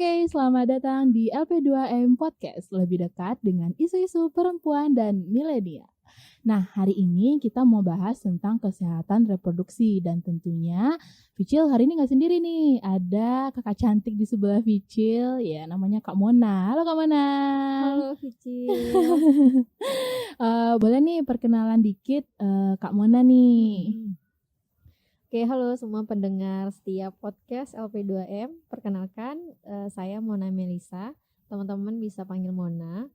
Oke, selamat datang di LP2M Podcast, lebih dekat dengan isu-isu perempuan dan milenial. Nah, hari ini kita mau bahas tentang kesehatan reproduksi dan tentunya Vicil hari ini nggak sendiri nih, ada kakak cantik di sebelah Vicil, ya namanya Kak Mona. Halo Kak Mona. Halo Vicil. Boleh nih perkenalan dikit Kak Mona nih. Oke, halo semua pendengar setiap podcast LP2M. Perkenalkan, saya Mona Melisa. Teman-teman bisa panggil Mona.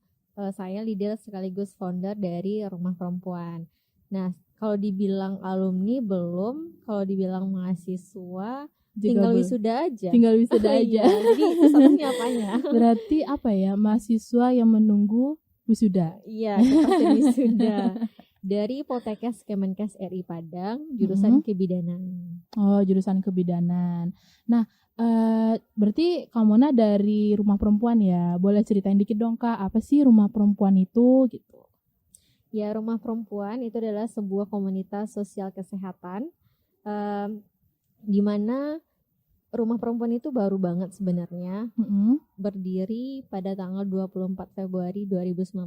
Saya leader sekaligus founder dari Rumah Perempuan. Nah, kalau dibilang alumni belum, kalau dibilang mahasiswa tinggal wisuda aja. Tinggal wisuda aja. Iya, jadi itu statusnya apanya? Berarti apa ya? Mahasiswa yang menunggu wisuda. Iya, kepastian wisuda. Dari Poltekkes Kemenkes RI Padang, jurusan kebidanan. Oh, jurusan kebidanan. Nah, berarti Kak Mona dari Rumah Perempuan ya. Boleh ceritain dikit dong Kak, apa sih Rumah Perempuan itu gitu? Ya, Rumah Perempuan itu adalah sebuah komunitas sosial kesehatan di mana Rumah Perempuan itu baru banget sebenarnya. Berdiri pada tanggal 24 Februari 2019.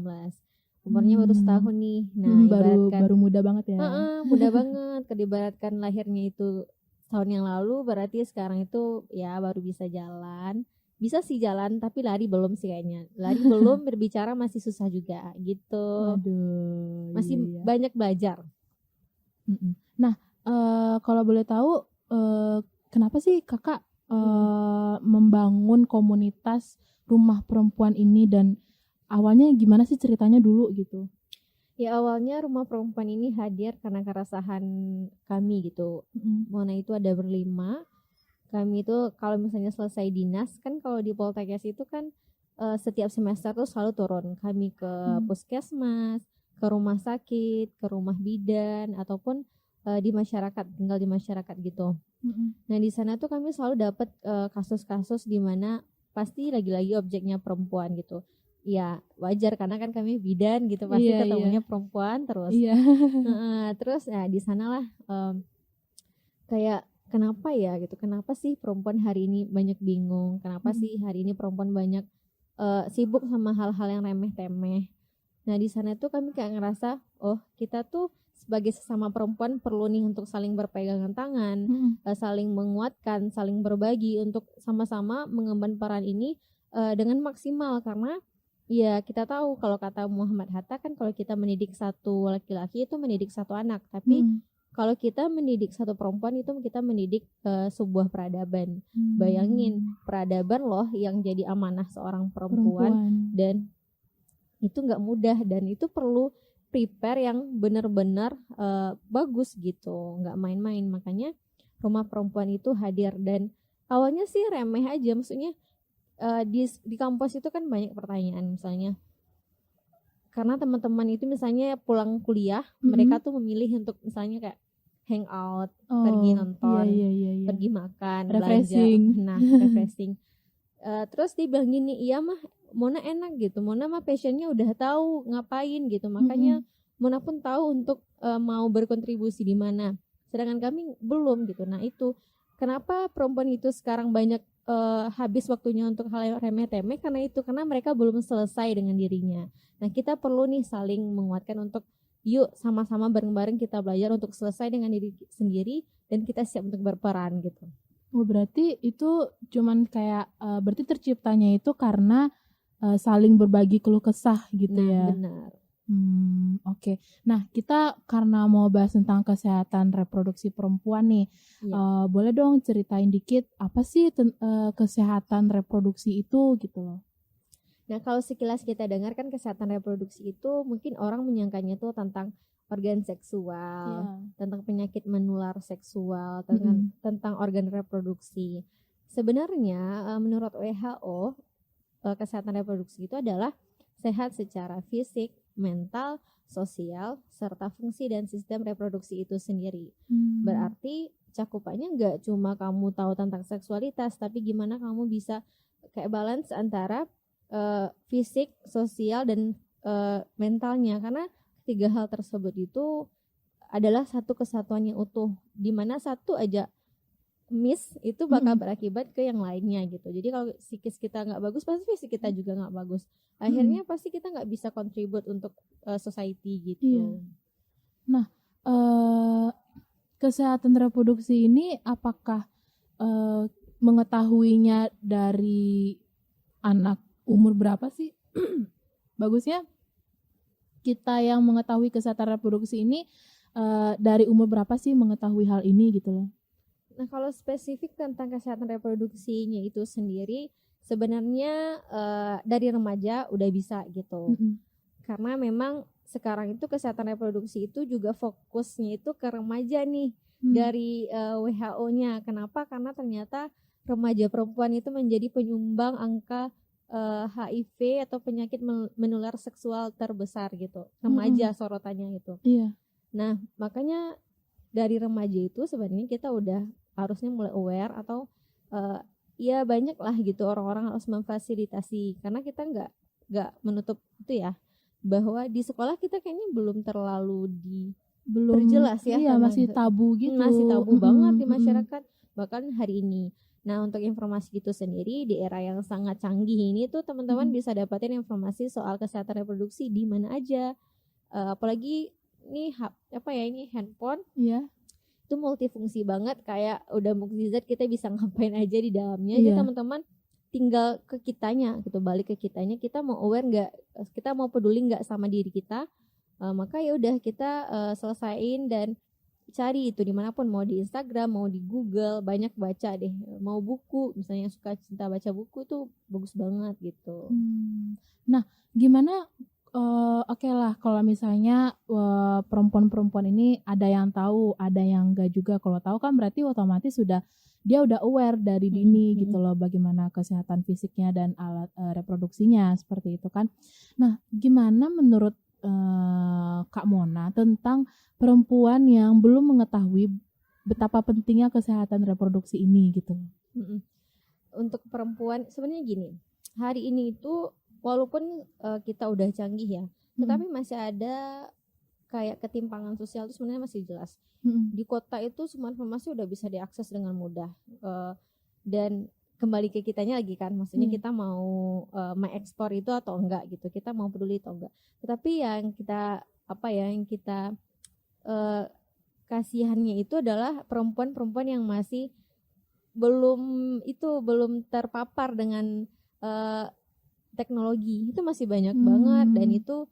Umurnya baru setahun nih. Nah, baru muda banget ya. Muda banget. Diibaratkan lahirnya itu tahun yang lalu, berarti sekarang itu ya baru bisa jalan. Bisa sih jalan, tapi lari belum sih kayaknya. Lari belum, berbicara masih susah juga gitu. Aduh, masih iya. banyak belajar. Nah, kalau boleh tahu, kenapa sih kakak membangun komunitas Rumah Perempuan ini dan awalnya gimana sih ceritanya dulu gitu? Ya, awalnya Rumah Perempuan ini hadir karena keresahan kami gitu. Mona itu ada berlima. Kami itu kalau misalnya selesai dinas, kan kalau di Poltekkes itu kan setiap semester tuh selalu turun. Kami ke puskesmas, ke rumah sakit, ke rumah bidan, ataupun di masyarakat, tinggal di masyarakat gitu. Nah, di sana tuh kami selalu dapat kasus-kasus di mana pasti lagi-lagi objeknya perempuan gitu. Ya wajar karena kan kami bidan gitu, pasti ketemunya perempuan terus. Terus ya di sanalah kayak kenapa ya gitu, kenapa sih perempuan hari ini banyak bingung, kenapa sih hari ini perempuan banyak sibuk sama hal-hal yang remeh-temeh. Nah, di sana tuh kami kayak ngerasa, oh kita tuh sebagai sesama perempuan perlu nih untuk saling berpegangan tangan, saling menguatkan, saling berbagi untuk sama-sama mengemban peran ini dengan maksimal. Karena ya kita tahu kalau kata Muhammad Hatta kan kalau kita mendidik satu laki-laki itu mendidik satu anak, tapi kalau kita mendidik satu perempuan itu kita mendidik sebuah peradaban. Bayangin peradaban loh yang jadi amanah seorang perempuan. Dan itu nggak mudah dan itu perlu prepare yang benar-benar bagus gitu, nggak main-main. Makanya Rumah Perempuan itu hadir dan awalnya sih remeh aja, maksudnya di kampus itu kan banyak pertanyaan, misalnya karena teman-teman itu misalnya pulang kuliah, mereka tuh memilih untuk misalnya kayak hangout, pergi nonton, pergi makan, refreshing. Belajar, nah refreshing. Terus dia bilang gini, iya mah Mona enak gitu, Mona mah passionnya udah tahu ngapain gitu, makanya Mona pun tahu untuk mau berkontribusi di mana, sedangkan kami belum gitu. Nah itu kenapa perempuan itu sekarang banyak habis waktunya untuk hal yang remeh-temeh, karena mereka belum selesai dengan dirinya. Nah kita perlu nih saling menguatkan untuk yuk sama-sama bareng-bareng kita belajar untuk selesai dengan diri sendiri dan kita siap untuk berperan gitu. Oh, berarti itu cuman kayak berarti terciptanya itu karena saling berbagi keluh kesah gitu ya. Benar. Oke. Nah, kita karena mau bahas tentang kesehatan reproduksi perempuan nih, boleh dong ceritain dikit apa sih kesehatan reproduksi itu gitu loh. Nah, kalau sekilas kita dengar kan kesehatan reproduksi itu mungkin orang menyangkanya tuh tentang organ seksual, tentang penyakit menular seksual, tentang organ reproduksi. Sebenarnya menurut WHO kesehatan reproduksi itu adalah sehat secara fisik, mental, sosial, serta fungsi dan sistem reproduksi itu sendiri. Berarti cakupannya nggak cuma kamu tahu tentang seksualitas, tapi gimana kamu bisa kayak balance antara fisik, sosial, dan mentalnya. Karena tiga hal tersebut itu adalah satu kesatuan yang utuh, di mana satu aja miss itu bakal berakibat ke yang lainnya gitu. Jadi kalau psikis kita nggak bagus, pasti fisik kita juga nggak bagus. Akhirnya pasti kita nggak bisa contribute untuk society gitu. Iya. Nah, kesehatan reproduksi ini apakah mengetahuinya dari anak umur berapa sih? Bagusnya kita yang mengetahui kesehatan reproduksi ini dari umur berapa sih mengetahui hal ini gitu loh? Nah, kalau spesifik tentang kesehatan reproduksinya itu sendiri, sebenarnya dari remaja udah bisa gitu. Karena memang sekarang itu kesehatan reproduksi itu juga fokusnya itu ke remaja nih dari WHO-nya. Kenapa? Karena ternyata remaja perempuan itu menjadi penyumbang angka HIV atau penyakit menular seksual terbesar gitu. Remaja sorotannya itu. Iya. Nah, makanya dari remaja itu sebenarnya kita udah harusnya mulai aware atau ya banyak lah gitu orang-orang harus memfasilitasi, karena kita nggak menutup itu ya, bahwa di sekolah kita kayaknya belum terlalu terjelas ya. Iya, masih tabu gitu. Masih tabu banget di masyarakat bahkan hari ini. Nah, untuk informasi gitu sendiri di era yang sangat canggih ini tuh teman-teman bisa dapatin informasi soal kesehatan reproduksi di mana aja. Apalagi ini ini handphone. Iya. Itu multifungsi banget, kayak udah mukjizat, kita bisa ngapain aja di dalamnya. Jadi teman-teman tinggal ke kitanya gitu, balik ke kitanya, kita mau aware nggak, kita mau peduli nggak sama diri kita, maka ya udah kita selesain dan cari itu dimanapun, mau di Instagram, mau di Google, banyak baca deh, mau buku misalnya suka cinta baca buku tuh bagus banget gitu. Nah, gimana? Oke lah, kalau misalnya perempuan-perempuan ini ada yang tahu, ada yang enggak juga. Kalau tahu kan berarti otomatis dia udah aware dari dini gitu loh, bagaimana kesehatan fisiknya dan alat reproduksinya seperti itu kan. Nah, gimana menurut Kak Mona tentang perempuan yang belum mengetahui betapa pentingnya kesehatan reproduksi ini gitu? Untuk perempuan sebenarnya gini, hari ini itu walaupun kita udah canggih ya, tetapi masih ada kayak ketimpangan sosial itu sebenarnya masih jelas. Di kota itu semua informasi udah bisa diakses dengan mudah, dan kembali ke kitanya lagi kan, maksudnya kita mau mengekspor itu atau enggak gitu, kita mau peduli atau enggak. Tetapi yang kita kasihannya itu adalah perempuan-perempuan yang masih belum terpapar dengan teknologi, itu masih banyak banget. Dan itu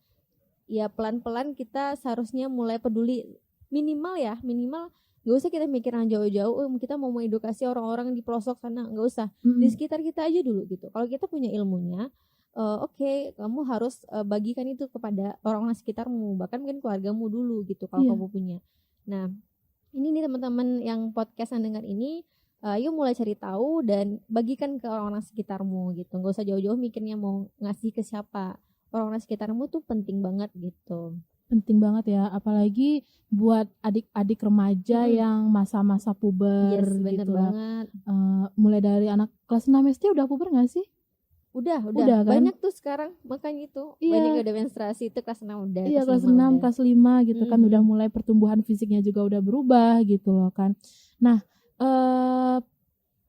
ya pelan-pelan kita seharusnya mulai peduli, minimal gak usah kita mikirin jauh-jauh, kita mau edukasi orang-orang di pelosok sana, gak usah, di sekitar kita aja dulu gitu. Kalau kita punya ilmunya, oke, kamu harus bagikan itu kepada orang-orang sekitarmu, bahkan mungkin keluargamu dulu gitu kalau kamu punya. Nah, ini nih teman-teman yang podcast yang dengar ini, yuk mulai cari tahu dan bagikan ke orang-orang sekitarmu gitu. Gak usah jauh-jauh mikirnya mau ngasih ke siapa. Orang-orang sekitarmu tuh penting banget gitu. Penting banget ya, apalagi buat adik-adik remaja yang masa-masa puber gitu banget. Mulai dari anak kelas 6 SD udah puber gak sih? Udah kan? Banyak tuh sekarang, makanya itu banyak udah menstruasi itu kelas 6 udah. Iya, kelas 6, kelas 5 gitu kan udah mulai pertumbuhan fisiknya juga udah berubah gitu loh kan. Nah,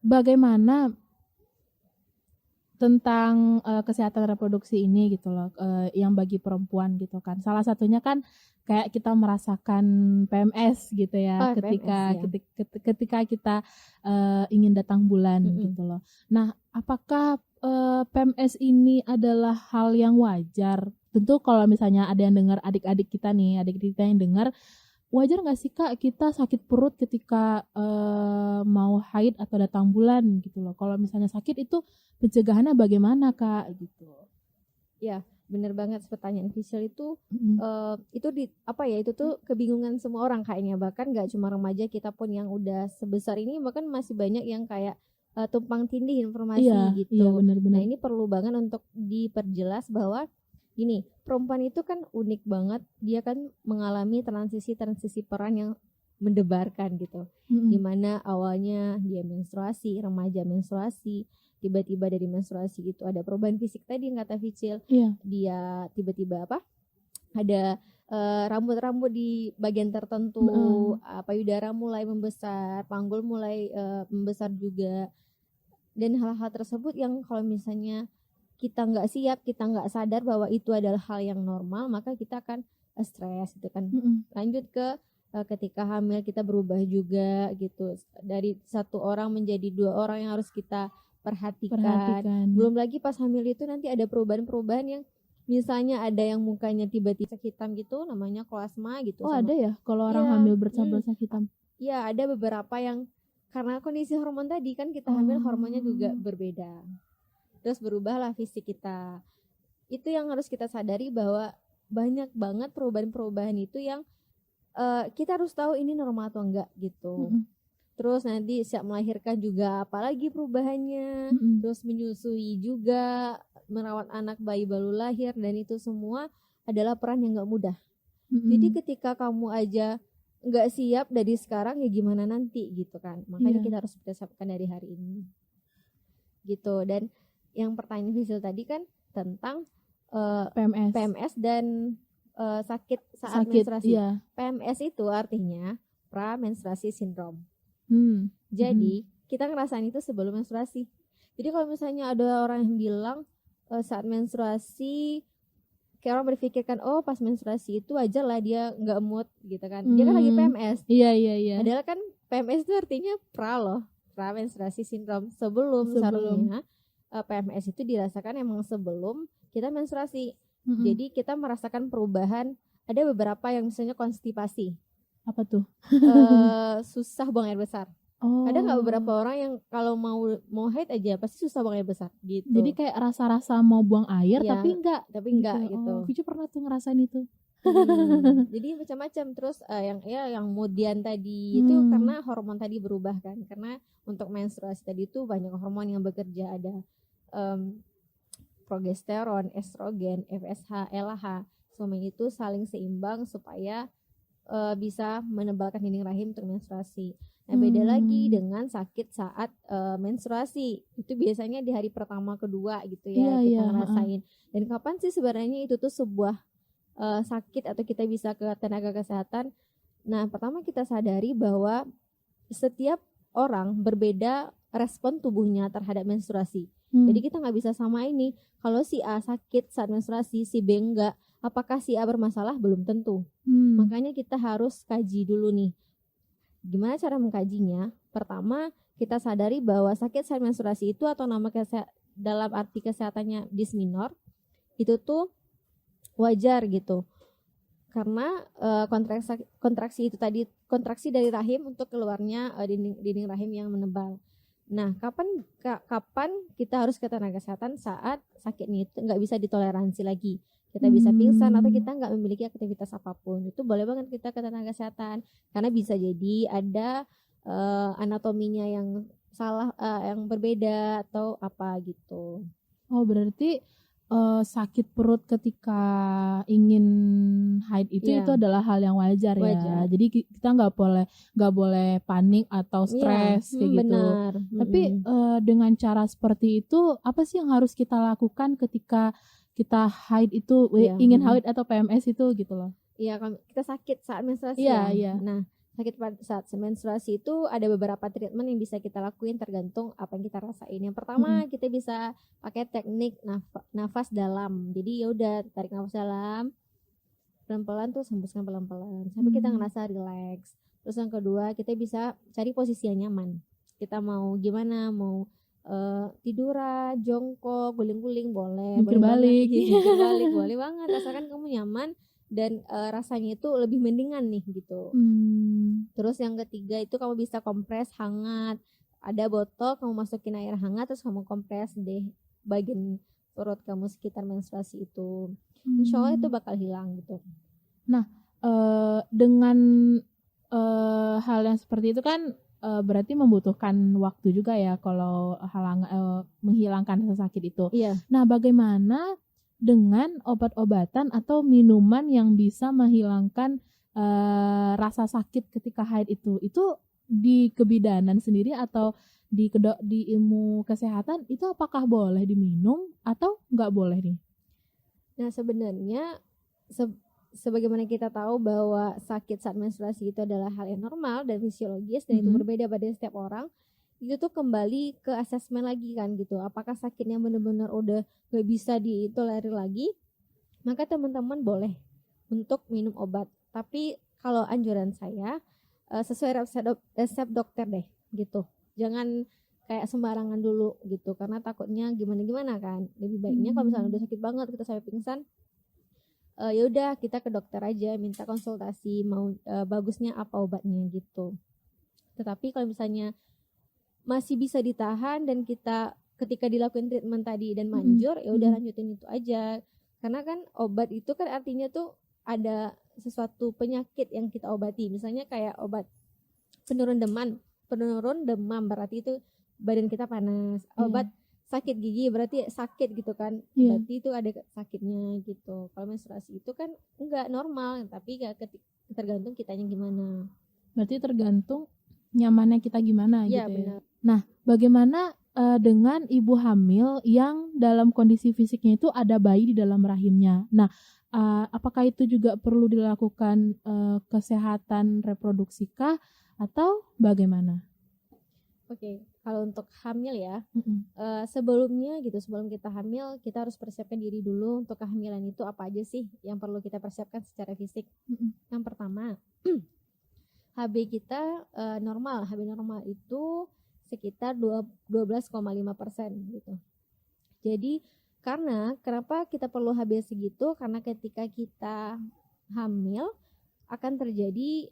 bagaimana tentang kesehatan reproduksi ini gitu loh, yang bagi perempuan gitu kan. Salah satunya kan kayak kita merasakan PMS gitu ya, ketika kita ingin datang bulan gitu loh. Nah, apakah PMS ini adalah hal yang wajar? Tentu kalau misalnya ada yang dengar, adik-adik kita yang dengar, wajar nggak sih Kak kita sakit perut ketika mau haid atau datang bulan gitu loh? Kalau misalnya sakit itu pencegahannya bagaimana Kak gitu? Ya, bener banget pertanyaan Fisyal itu. Itu tuh kebingungan semua orang kayaknya, bahkan nggak cuma remaja, kita pun yang udah sebesar ini bahkan masih banyak yang kayak tumpang tindih informasi gitu. Iya, benar-benar. Nah, ini perlu banget untuk diperjelas bahwa gini, perempuan itu kan unik banget, dia kan mengalami transisi peran yang mendebarkan gitu. Dimana awalnya dia menstruasi, remaja menstruasi, tiba-tiba dari menstruasi itu ada perubahan fisik tadi yang kata Vicil, dia tiba-tiba ada rambut-rambut di bagian tertentu, payudara mulai membesar, panggul mulai membesar juga. Dan hal-hal tersebut yang kalau misalnya kita nggak siap, kita nggak sadar bahwa itu adalah hal yang normal, maka kita akan stres gitu kan. Lanjut ke ketika hamil kita berubah juga gitu, dari satu orang menjadi 2 orang yang harus kita perhatikan. Belum lagi pas hamil itu nanti ada perubahan-perubahan yang misalnya ada yang mukanya tiba-tiba hitam gitu, namanya koasma gitu. Oh ada ya kalau orang hamil berasa hitam? Iya, ada beberapa yang karena kondisi hormon tadi kan, kita hamil hormonnya juga berbeda, terus berubahlah fisik kita. Itu yang harus kita sadari bahwa banyak banget perubahan-perubahan itu yang kita harus tahu ini normal atau enggak gitu. Terus nanti siap melahirkan juga apalagi perubahannya, terus menyusui juga, merawat anak bayi baru lahir, dan itu semua adalah peran yang gak mudah. Jadi ketika kamu aja gak siap dari sekarang, ya gimana nanti gitu kan. Makanya kita harus persiapkan dari hari ini gitu. Dan yang pertanyaan Fisil tadi kan tentang PMS dan sakit saat menstruasi. PMS itu artinya pra-menstruasi syndrome. Jadi kita ngerasain itu sebelum menstruasi. Jadi kalau misalnya ada orang yang bilang saat menstruasi, kayak orang berpikirkan oh pas menstruasi itu wajar lah dia nggak mood gitu kan, dia kan lagi PMS. Iya. Padahal kan PMS itu artinya pra-menstruasi syndrome, seharusnya PMS itu dirasakan emang sebelum kita menstruasi. Jadi kita merasakan perubahan. Ada beberapa yang misalnya konstipasi. Apa tuh? Susah buang air besar. Ada nggak beberapa orang yang kalau mau haid aja pasti susah buang air besar gitu. Jadi kayak rasa-rasa mau buang air tapi enggak gitu. Vicu pernah tuh ngerasain itu. Jadi macam-macam. Terus yang moodian tadi itu karena hormon tadi berubah kan. Karena untuk menstruasi tadi itu banyak hormon yang bekerja, ada progesteron, estrogen, FSH, LH. Semua itu saling seimbang supaya bisa menebalkan dinding rahim untuk menstruasi. Nah, beda lagi dengan sakit saat menstruasi. Itu biasanya di hari pertama, kedua gitu ya, kita ngerasain. Dan kapan sih sebenarnya itu tuh sebuah sakit atau kita bisa ke tenaga kesehatan? Nah, pertama kita sadari bahwa setiap orang berbeda respon tubuhnya terhadap menstruasi. Jadi kita nggak bisa sama ini. Kalau si A sakit saat menstruasi, si B enggak. Apakah si A bermasalah? Belum tentu. Makanya kita harus kaji dulu nih. Gimana cara mengkajinya? Pertama, kita sadari bahwa sakit saat menstruasi itu atau nama dalam arti kesehatannya dysmenorrhea itu tuh wajar gitu. Karena kontraksi itu tadi, kontraksi dari rahim untuk keluarnya dinding rahim yang menebal. Nah, kapan kita harus ke tenaga kesehatan? Saat sakitnya itu nggak bisa ditoleransi lagi. Kita bisa pingsan atau kita nggak memiliki aktivitas apapun. Itu boleh banget kita ke tenaga kesehatan. Karena bisa jadi ada anatominya yang salah, yang berbeda atau apa gitu. Oh, berarti sakit perut ketika ingin haid itu adalah hal yang wajar ya. Jadi kita nggak boleh panik atau stres kayak gitu. Benar. Tapi dengan cara seperti itu apa sih yang harus kita lakukan ketika kita haid itu ingin haid atau PMS itu gitu loh? Iya, kita sakit saat menstruasi. Iya. Nah, sakit saat menstruasi itu ada beberapa treatment yang bisa kita lakuin tergantung apa yang kita rasain. Yang pertama kita bisa pakai teknik nafas dalam. Jadi ya udah tarik nafas dalam pelan-pelan, terus hembuskan pelan-pelan sampai kita ngerasa relax. Terus yang kedua kita bisa cari posisi yang nyaman. Kita mau gimana, mau tiduran, jongkok, guling-guling boleh, jungkir balik boleh banget, asalkan kamu nyaman dan rasanya itu lebih mendingan nih gitu. Terus yang ketiga itu kamu bisa kompres hangat. Ada botol, kamu masukin air hangat terus kamu kompres deh bagian perut kamu sekitar menstruasi itu. Insya Allah itu bakal hilang gitu. Nah, dengan hal yang seperti itu kan berarti membutuhkan waktu juga ya kalau menghilangkan rasa sakit itu. Iya. Nah, bagaimana dengan obat-obatan atau minuman yang bisa menghilangkan rasa sakit ketika haid itu? Itu di kebidanan sendiri atau di ilmu kesehatan itu apakah boleh diminum atau nggak boleh nih? Nah, sebenarnya sebagaimana kita tahu bahwa sakit saat menstruasi itu adalah hal yang normal dan fisiologis dan itu berbeda pada setiap orang, itu tuh kembali ke asesmen lagi kan gitu. Apakah sakitnya benar-benar udah gak bisa ditolerir lagi, maka teman-teman boleh untuk minum obat. Tapi kalau anjuran saya sesuai resep dokter deh gitu. Jangan kayak sembarangan dulu gitu, karena takutnya gimana-gimana kan. Lebih baiknya kalau misalnya udah sakit banget kita sampai pingsan, ya udah kita ke dokter aja, minta konsultasi mau bagusnya apa obatnya gitu. Tetapi kalau misalnya masih bisa ditahan dan kita ketika dilakukan treatment tadi dan manjur, ya udah lanjutin itu aja. Karena kan obat itu kan artinya tuh ada sesuatu penyakit yang kita obati. Misalnya kayak obat penurun demam berarti itu badan kita panas. Obat sakit gigi berarti sakit gitu kan. Berarti itu ada sakitnya gitu. Kalau menstruasi itu kan enggak normal, tapi tergantung kitanya gimana. Berarti tergantung nyamannya kita gimana ya, gitu benar. Ya. Nah, bagaimana dengan ibu hamil yang dalam kondisi fisiknya itu ada bayi di dalam rahimnya? Nah, apakah itu juga perlu dilakukan kesehatan reproduksi kah atau bagaimana? Oke, kalau untuk hamil ya, sebelum kita hamil, kita harus persiapkan diri dulu untuk kehamilan itu apa aja sih yang perlu kita persiapkan secara fisik. Yang pertama, HB kita normal. HB normal itu sekitar 12,5% gitu. Jadi kenapa kita perlu HB segitu? Karena ketika kita hamil akan terjadi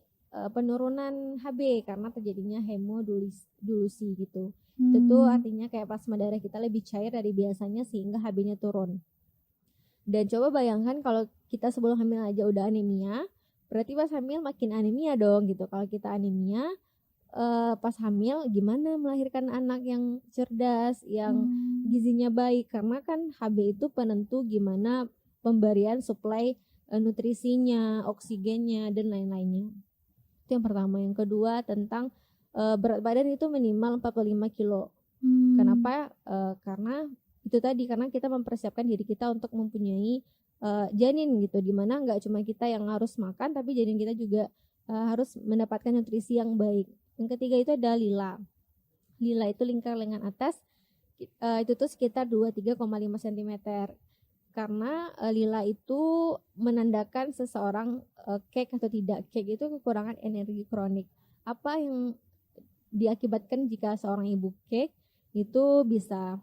penurunan HB karena terjadinya hemodilusi gitu. Itu tuh artinya kayak plasma darah kita lebih cair dari biasanya sehingga HB-nya turun. Dan coba bayangkan kalau kita sebelum hamil aja udah anemia, berarti pas hamil makin anemia dong gitu. Kalau kita anemia pas hamil gimana melahirkan anak yang cerdas, yang gizinya baik, karena kan HB itu penentu gimana pemberian suplai nutrisinya, oksigennya dan lain-lainnya. Itu yang pertama. Yang kedua tentang berat badan itu minimal 45 kilo. Kenapa? Karena itu tadi, karena kita mempersiapkan diri kita untuk mempunyai janin gitu, dimana nggak cuma kita yang harus makan, tapi janin kita juga harus mendapatkan nutrisi yang baik. Yang ketiga itu ada lila. Lila itu lingkar lengan atas, itu tuh sekitar 23,5 cm. Karena lila itu menandakan seseorang kek atau tidak. Kek itu kekurangan energi kronik. Apa yang diakibatkan jika seorang ibu kek? Itu bisa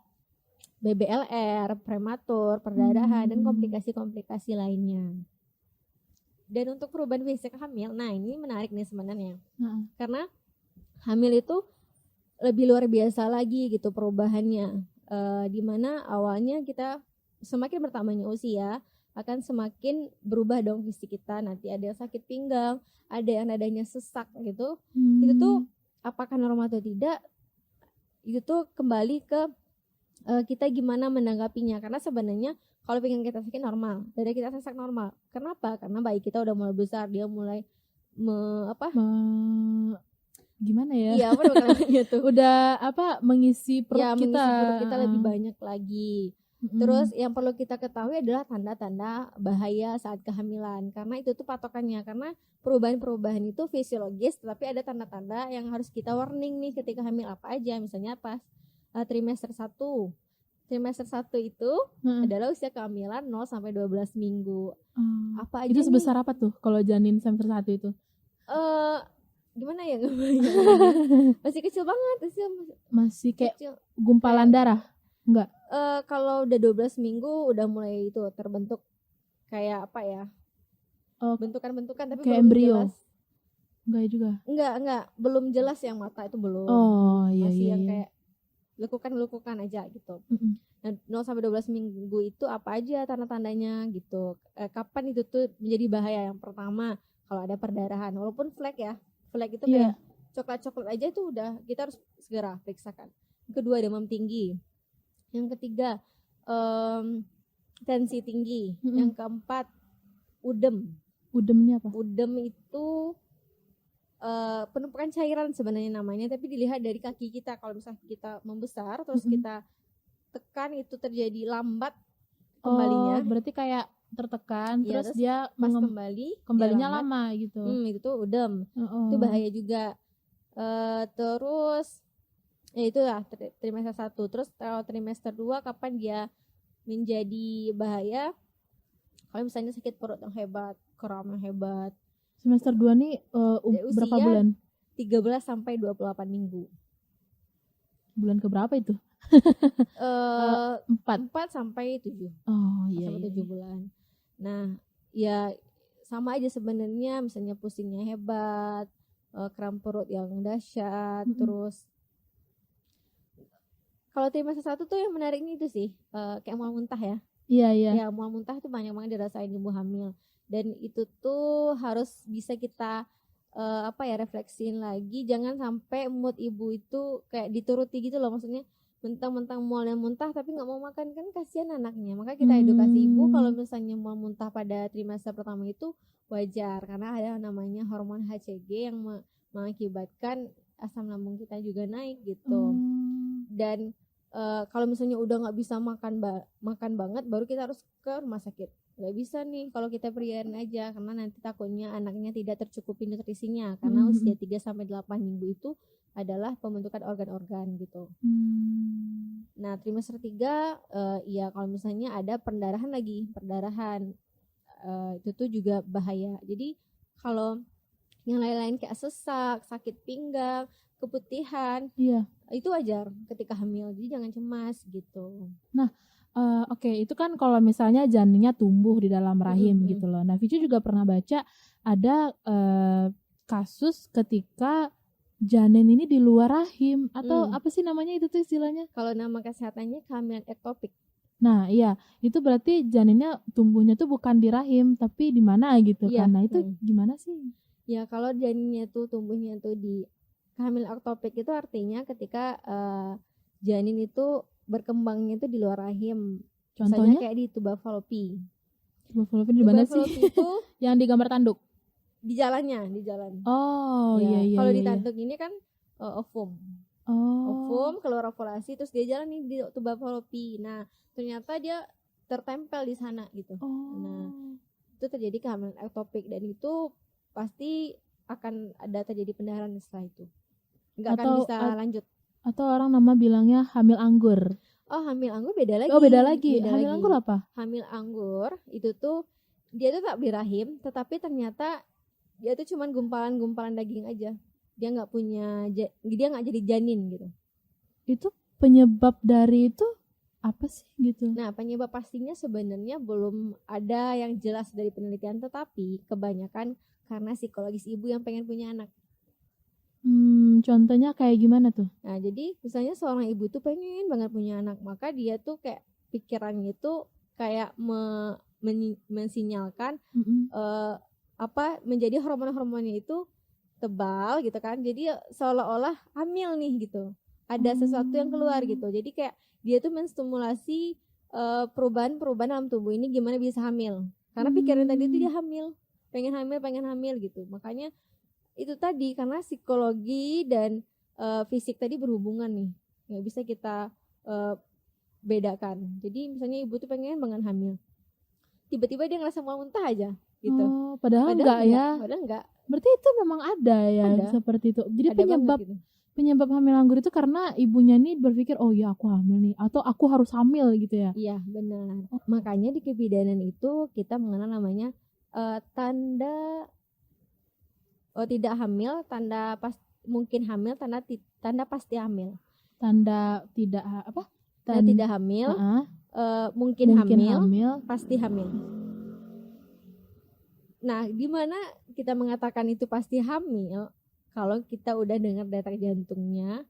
BBLR, prematur, perdarahan, dan komplikasi-komplikasi lainnya. Dan untuk perubahan fisik hamil, nah ini menarik nih sebenarnya. Karena hamil itu lebih luar biasa lagi gitu perubahannya. Dimana awalnya kita semakin bertambahnya usia akan semakin berubah dong fisik kita. Nanti ada yang sakit pinggang, ada yang dadanya sesak gitu. Itu tuh apakah normal atau tidak, itu tuh kembali ke kita gimana menanggapinya. Karena sebenarnya kalau pinggang kita sakit normal, dada kita sesak normal. Kenapa? Karena bayi kita udah mulai besar, dia mulai gimana ya? Iya, apa namanya tuh? Udah mengisi perut kita. Mengisi perut kita lebih banyak lagi. Terus yang perlu kita ketahui adalah tanda-tanda bahaya saat kehamilan, karena itu tuh patokannya. Karena perubahan-perubahan itu fisiologis, tapi ada tanda-tanda yang harus kita warning nih ketika hamil. Apa aja? Misalnya pas trimester 1. Trimester 1 itu adalah usia kehamilan 0 sampai 12 minggu. Apa aja itu sebesar apa tuh kalau janin semester 1 itu? Gimana ya? Masih kecil banget, masih kayak kecil. Gumpalan darah? Enggak. Kalau udah 12 minggu udah mulai itu terbentuk kayak apa ya? Bentukan-bentukan, tapi kayak belum embrio. Jelas. Enggak juga. Enggak, belum jelas yang mata itu belum. Iya, masih iya, yang iya. kayak lekukan aja gitu. Nah, 0 sampai 12 minggu itu apa aja tanda-tandanya gitu. Kapan itu tuh menjadi bahaya? Yang pertama, kalau ada perdarahan, walaupun flek ya. Flek itu kayak coklat-coklat aja itu udah kita harus segera periksakan. Yang kedua, demam tinggi. Yang ketiga, tensi tinggi. Yang keempat, udem. Udem ini apa? Udem itu penumpukan cairan sebenarnya namanya, tapi dilihat dari kaki kita. Kalau misalnya kita membesar terus kita tekan, itu terjadi lambat kembalinya. Berarti kayak tertekan, Ya, terus dia pas kembalinya dia lambat, lama gitu. itu tuh udem. Itu bahaya juga. Terus ya itulah trimester 1. Terus kalau trimester 2 kapan dia menjadi bahaya? Kalau misalnya sakit perut yang hebat, kram yang hebat. Semester 2 nih berapa bulan? 13 sampai 28 minggu. Bulan keberapa itu? 4 sampai 7. Oh iya. Sampai 7 bulan. Nah, ya sama aja sebenarnya, misalnya pusingnya hebat, kram perut yang dahsyat, terus kalau trimester 1 tuh yang menariknya itu sih, kayak mual muntah ya. Iya. Ya, mual muntah tuh banyak banget dirasain ibu hamil. Dan itu tuh harus bisa kita refleksiin lagi, jangan sampai mood ibu itu kayak dituruti gitu loh, maksudnya mentang-mentang mual dan muntah tapi nggak mau makan, kan kasihan anaknya. Maka kita edukasi ibu kalau misalnya mual muntah pada trimester pertama itu wajar, karena ada namanya hormon HCG yang mengakibatkan asam lambung kita juga naik gitu. Dan kalau misalnya udah nggak bisa makan banget, baru kita harus ke rumah sakit. Nggak bisa nih kalau kita periain aja, karena nanti takutnya anaknya tidak tercukupi nutrisinya, karena usia 3-8 minggu itu adalah pembentukan organ-organ gitu. Nah, trimester 3 ya kalau misalnya ada perdarahan itu tuh juga bahaya. Jadi kalau yang lain-lain kayak sesak, sakit pinggang, keputihan, itu wajar ketika hamil, jadi jangan cemas gitu. Nah, oke, itu kan kalau misalnya janinnya tumbuh di dalam rahim gitu loh. Nah, Vicu juga pernah baca ada kasus ketika janin ini di luar rahim, atau apa sih namanya itu tuh istilahnya? Kalau nama kesehatannya kehamilan ektopik. Nah, iya, itu berarti janinnya tumbuhnya tuh bukan di rahim tapi di mana gitu kan. Nah, itu gimana sih? Ya, kalau janinnya tuh tumbuhnya tuh di kehamilan ektopik itu artinya ketika janin itu berkembangnya itu di luar rahim. Contohnya kayak di tuba Fallopi. Tuba Fallopi di mana sih? Itu yang di gambar tanduk. Di jalan. Oh, iya. Kalau di tanduk ini kan ovum. Oh. Ovum keluar ovulasi, terus dia jalan nih di tuba Fallopi. Nah, ternyata dia tertempel di sana gitu. Nah, itu terjadi kehamilan ektopik, dan itu pasti akan ada terjadi pendarahan setelah itu. Nggak akan bisa lanjut. Atau orang nama bilangnya hamil anggur. Oh, hamil anggur beda lagi. Beda lagi. Hamil anggur apa? Hamil anggur itu tuh dia tuh tak di rahim, tetapi ternyata dia tuh cuman gumpalan-gumpalan daging aja. Dia nggak jadi janin gitu. Itu penyebab dari itu apa sih gitu? Nah, penyebab pastinya sebenarnya belum ada yang jelas dari penelitian, tetapi kebanyakan karena psikologis ibu yang pengen punya anak. Contohnya kayak gimana tuh? Nah, jadi misalnya seorang ibu tuh pengen banget punya anak, maka dia tuh kayak pikirannya itu kayak mensinyalkan menjadi hormon-hormonnya itu tebal gitu kan. Jadi seolah-olah hamil nih gitu. Ada sesuatu yang keluar gitu. Jadi kayak dia tuh menstimulasi perubahan-perubahan dalam tubuh ini gimana bisa hamil. Karena pikiran tadi itu dia hamil, pengen hamil gitu. Makanya itu tadi, karena psikologi dan fisik tadi berhubungan nih, nggak bisa kita bedakan. Jadi misalnya ibu tuh pengen banget hamil, tiba-tiba dia ngerasa mau muntah aja gitu. Padahal enggak ya? Padahal enggak. Berarti itu memang ada ya seperti itu. Jadi penyebab hamil anggur itu karena ibunya nih berpikir, oh ya aku hamil nih, atau aku harus hamil gitu ya? Iya, benar. Makanya di kebidanan itu kita mengenal namanya tanda tidak hamil, tanda mungkin hamil, tanda pasti hamil. Tanda tidak tidak hamil, mungkin hamil, pasti hamil. Nah, gimana kita mengatakan itu pasti hamil? Kalau kita udah dengar detak jantungnya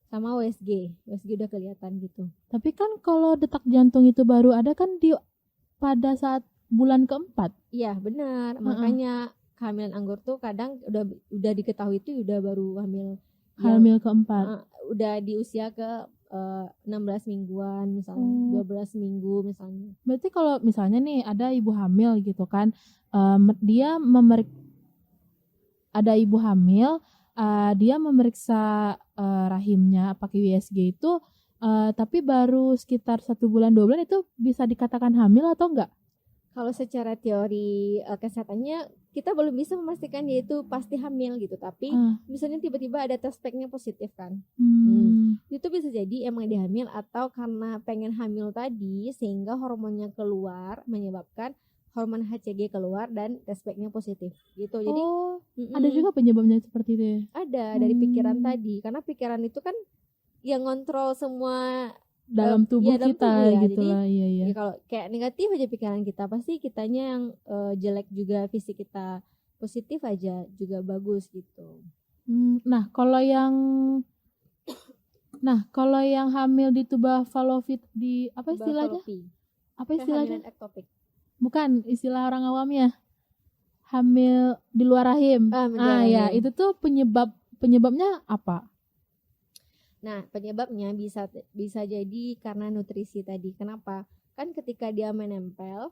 sama USG udah kelihatan gitu. Tapi kan kalau detak jantung itu baru ada kan pada saat bulan keempat. Iya, benar. Makanya kehamilan anggur tuh kadang udah diketahui itu udah baru hamil keempat. Udah di usia ke 16 mingguan misalnya, 12 minggu misalnya. Berarti kalau misalnya nih ada ibu hamil gitu kan, ada ibu hamil, dia memeriksa rahimnya pakai USG itu, tapi baru sekitar 1 bulan 2 bulan itu bisa dikatakan hamil atau enggak? Kalau secara teori kesehatannya kita belum bisa memastikan dia itu pasti hamil gitu, tapi misalnya tiba-tiba ada test packnya positif kan, itu bisa jadi emang dia hamil atau karena pengen hamil tadi sehingga hormonnya keluar menyebabkan hormon HCG keluar dan test packnya positif gitu. Jadi ada juga penyebabnya seperti itu ya? Ada dari pikiran tadi, karena pikiran itu kan yang ngontrol semua dalam tubuh dalam kita tubuh ya. gitu lah. Iya. Ya kalau kayak negatif aja pikiran kita, pasti kitanya yang jelek juga, fisik kita positif aja juga bagus gitu. Nah kalau yang hamil di tuba fallopian di apa istilahnya? Apa istilahnya? Ektopik. Bukan, istilah orang awamnya. Hamil di luar rahim. Ya, itu tuh penyebabnya apa? Nah, penyebabnya bisa jadi karena nutrisi tadi. Kenapa? Kan ketika dia menempel,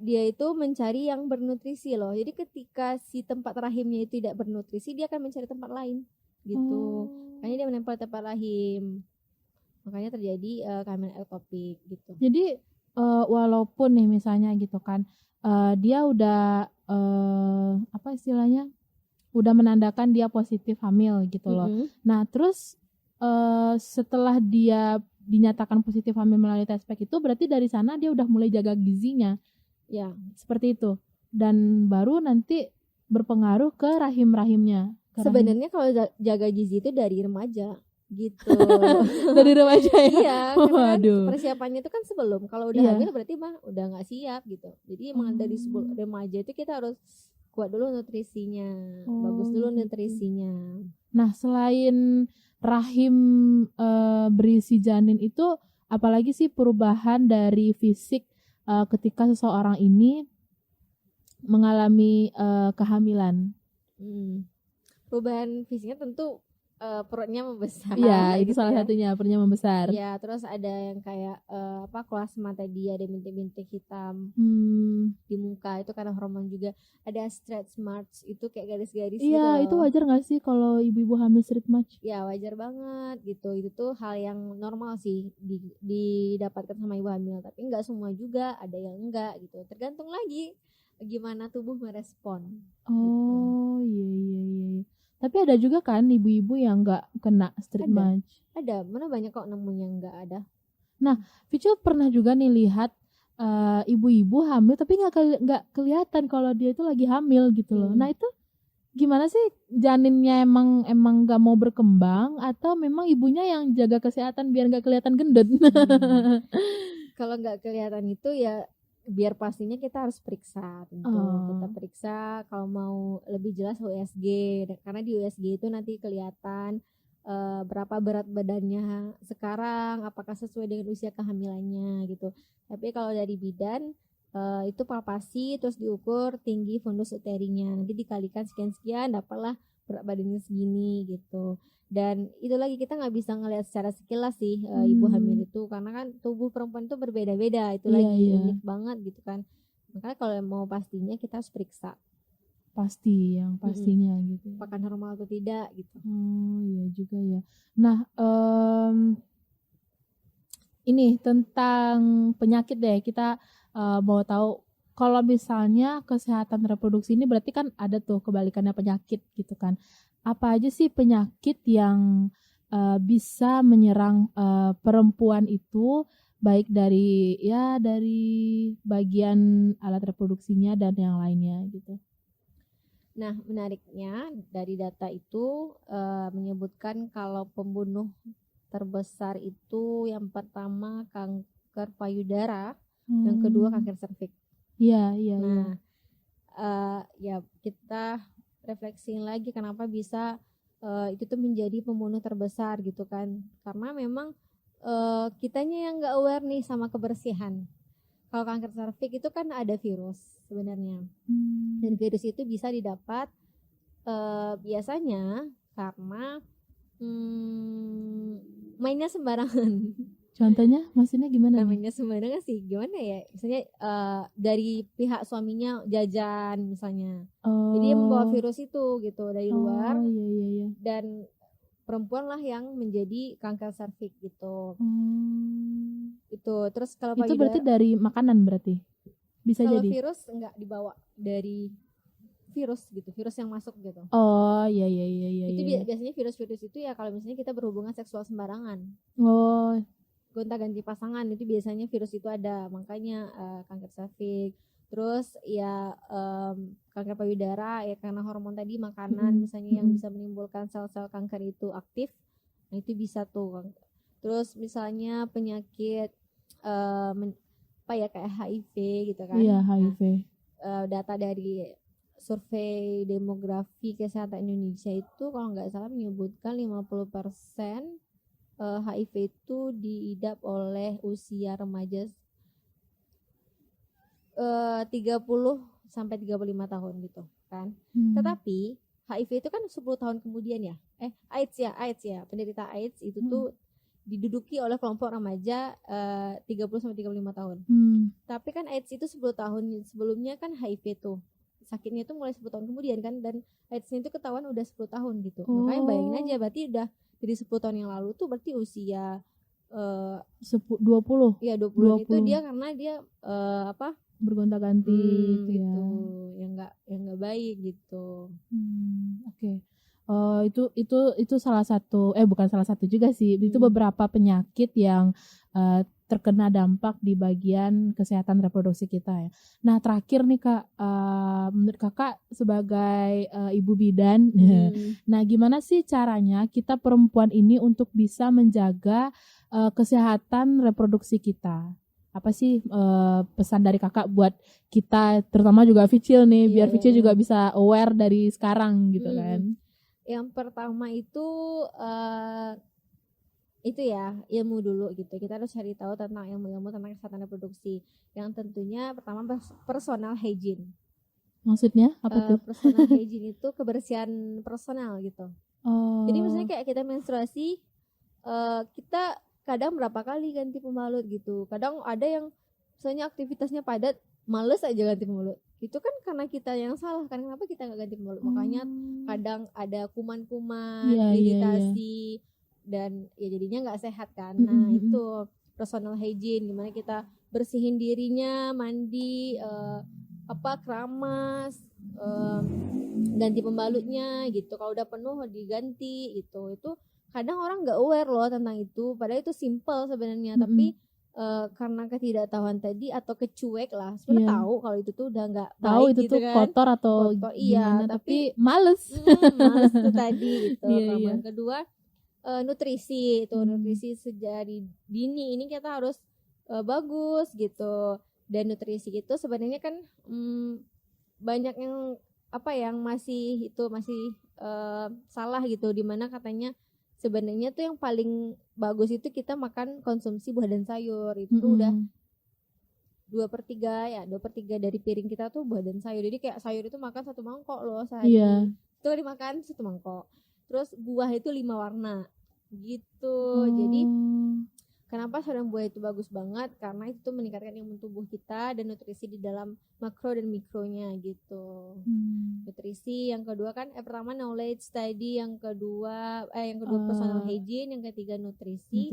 dia itu mencari yang bernutrisi loh. Jadi ketika si tempat rahimnya itu tidak bernutrisi, dia akan mencari tempat lain gitu. Makanya dia menempel tempat rahim. Makanya terjadi kehamilan ektopik gitu. Jadi walaupun nih misalnya gitu kan, dia udah apa istilahnya, udah menandakan dia positif hamil gitu loh. Nah terus setelah dia dinyatakan positif hamil melalui test pack itu, berarti dari sana dia udah mulai jaga gizinya. Ya, seperti itu. Dan baru nanti berpengaruh ke rahim-rahimnya. Sebenarnya kalau jaga gizi itu dari remaja gitu. Dari remaja ya. Iya, kan persiapannya itu kan sebelum. Kalau udah hamil berarti mah udah nggak siap gitu. Jadi emang dari sebelum remaja itu kita harus kuat dulu nutrisinya, bagus dulu nutrisinya. Nah, selain rahim berisi janin itu, apalagi sih perubahan dari fisik ketika seseorang ini mengalami kehamilan? Perubahan fisiknya tentu perutnya membesar. Iya, itu gitu salah satunya, perutnya membesar. Iya, terus ada yang kayak klasma tadi, ada bintik-bintik hitam di muka, itu karena hormon juga. Ada stretch marks, itu kayak garis-garis gitu. Iya, itu wajar nggak sih kalau ibu-ibu hamil stretch marks? Ya wajar banget gitu. Itu tuh hal yang normal sih didapatkan sama ibu hamil, tapi nggak semua juga, ada yang enggak gitu. Tergantung lagi gimana tubuh merespon. Oh gitu. Iya. Tapi ada juga kan ibu-ibu yang nggak kena stretch marks. Ada, mana banyak kok nemunya nggak ada. Nah, Vico pernah juga nih lihat ibu-ibu hamil tapi nggak kelihatan kalau dia itu lagi hamil gitu loh. Nah itu gimana sih, janinnya emang nggak mau berkembang atau memang ibunya yang jaga kesehatan biar nggak kelihatan gendut? Kalau nggak kelihatan itu ya biar pastinya kita harus periksa tentu. Kita periksa kalau mau lebih jelas USG, karena di USG itu nanti kelihatan berapa berat badannya sekarang, apakah sesuai dengan usia kehamilannya gitu. Tapi kalau dari bidan itu palpasi, terus diukur tinggi fundus uterinya, nanti dikalikan sekian dapatlah berat badannya segini gitu. Dan itu lagi kita nggak bisa ngelihat secara sekilas sih ibu hamil itu, karena kan tubuh perempuan itu berbeda-beda, itu lagi unik banget gitu kan. Makanya kalau mau pastinya kita harus periksa pastinya gitu. Apakah normal atau tidak gitu. Iya juga ya. Nah ini tentang penyakit deh, kita mau tahu kalau misalnya kesehatan reproduksi ini berarti kan ada tuh kebalikannya penyakit gitu kan. Apa aja sih penyakit yang bisa menyerang perempuan itu, baik dari bagian alat reproduksinya dan yang lainnya gitu. Nah, menariknya dari data itu menyebutkan kalau pembunuh terbesar itu yang pertama kanker payudara, yang kedua kanker serviks. Iya. Nah, ya kita refleksiin lagi kenapa bisa itu tuh menjadi pembunuh terbesar gitu kan, karena memang kitanya yang nggak aware nih sama kebersihan. Kalau kanker serviks itu kan ada virus sebenarnya, dan virus itu bisa didapat biasanya karena mainnya sembarangan. Contohnya maksudnya gimana? Mainnya sembarangan sih gimana ya, misalnya dari pihak suaminya jajan misalnya, jadi dia membawa virus itu gitu dari luar. Iya. Dan perempuan lah yang menjadi kanker serviks gitu. Itu terus kalau itu berarti dari makanan berarti bisa kalau jadi. Kalau virus enggak dibawa dari virus gitu, virus yang masuk gitu. Oh iya. Itu biasanya virus-virus itu ya kalau misalnya kita berhubungan seksual sembarangan. Oh. Gonta-ganti pasangan itu biasanya virus itu ada, makanya kanker serviks. Terus ya kanker payudara ya karena hormon tadi, makanan misalnya yang bisa menimbulkan sel-sel kanker itu aktif, nah itu bisa tuh. Terus misalnya penyakit kayak HIV gitu kan. Iya, HIV. Nah, data dari survei demografi kesehatan Indonesia itu kalau nggak salah menyebutkan 50% HIV itu diidap oleh usia remaja 30 sampai 35 tahun gitu kan. Tetapi HIV itu kan 10 tahun kemudian ya. AIDS ya. Penderita AIDS itu tuh diduduki oleh kelompok remaja 30 sampai 35 tahun. Tapi kan AIDS itu 10 tahun sebelumnya kan HIV tuh. Sakitnya itu mulai 10 tahun kemudian kan, dan AIDS-nya itu ketahuan udah 10 tahun gitu. Makanya bayangin aja berarti udah dari 10 tahun yang lalu tuh berarti usia 20. Iya 20 itu dia karena dia bergonta-ganti gitu ya. Yang enggak baik gitu. Oke. Itu salah satu bukan salah satu juga sih. Itu beberapa penyakit yang terkena dampak di bagian kesehatan reproduksi kita ya. Nah terakhir nih Kak, menurut Kakak sebagai ibu bidan, nah gimana sih caranya kita perempuan ini untuk bisa menjaga kesehatan reproduksi kita? Apa sih pesan dari Kakak buat kita, terutama juga Vicil nih, biar Vicil juga bisa aware dari sekarang gitu kan? Yang pertama itu ya ilmu dulu gitu. Kita harus cari tahu tentang ilmu tentang kesehatan reproduksi. Yang tentunya pertama personal hygiene. Maksudnya apa tuh? Personal hygiene itu kebersihan personal gitu. Jadi misalnya kayak kita menstruasi, kita kadang berapa kali ganti pembalut gitu. Kadang ada yang misalnya aktivitasnya padat, males aja ganti pembalut. Itu kan karena kita yang salah kan, kenapa kita nggak ganti pembalut? Makanya kadang ada kuman-kuman, iritasi. Dan ya jadinya nggak sehat kan. Nah itu personal hygiene, gimana kita bersihin dirinya, mandi, keramas, ganti pembalutnya gitu. Kalau udah penuh diganti gitu. Itu kadang orang nggak aware loh tentang itu, padahal itu simple sebenarnya. Tapi karena ketidaktahuan tadi atau kecuek lah, sebenarnya tahu kalau itu tuh udah nggak tahu baik itu gitu tuh kan. kotor atau gimana, tapi males tuh tadi gitu. Yang kedua nutrisi itu, nutrisi sejak dini ini kita harus bagus gitu. Dan nutrisi itu sebenarnya kan banyak yang masih salah gitu, dimana katanya sebenarnya tuh yang paling bagus itu kita makan konsumsi buah dan sayur. Itu udah 2/3 dari piring kita tuh buah dan sayur. Jadi kayak sayur itu makan 1 mangkok loh sehari. Itu dimakan 1 mangkok. Terus buah itu 5 warna gitu. Jadi kenapa sayur dan buah itu bagus banget? Karena itu tuh meningkatkan imun tubuh kita dan nutrisi di dalam makro dan mikronya gitu. Nutrisi, yang kedua kan pertama knowledge tadi, yang kedua personal hygiene, yang ketiga nutrisi.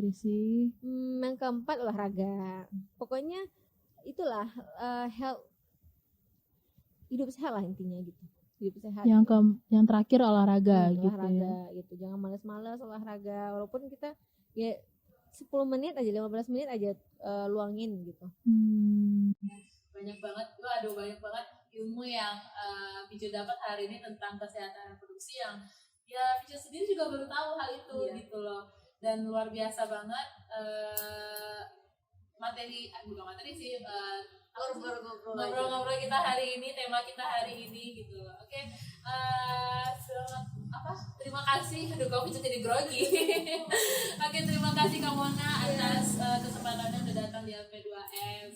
Yang keempat olahraga. Pokoknya itulah health, hidup sehat lah intinya gitu. Hidup sehat. Yang terakhir olahraga gitu. Jangan malas-malas olahraga, walaupun kita ya 10 menit aja, 15 menit aja luangin gitu. Banyak banget ilmu yang Picu dapat hari ini tentang kesehatan reproduksi yang ya Picu sendiri juga baru tahu hal itu gitu loh. Dan luar biasa banget ngobrol-ngobrol kita hari ini, tema kita hari ini gitu loh. Oke, terima kasih. Aduh, kok Picu jadi grogi. Oke, terima kasih Kak Mona atas kesempatannya udah datang di LP2M.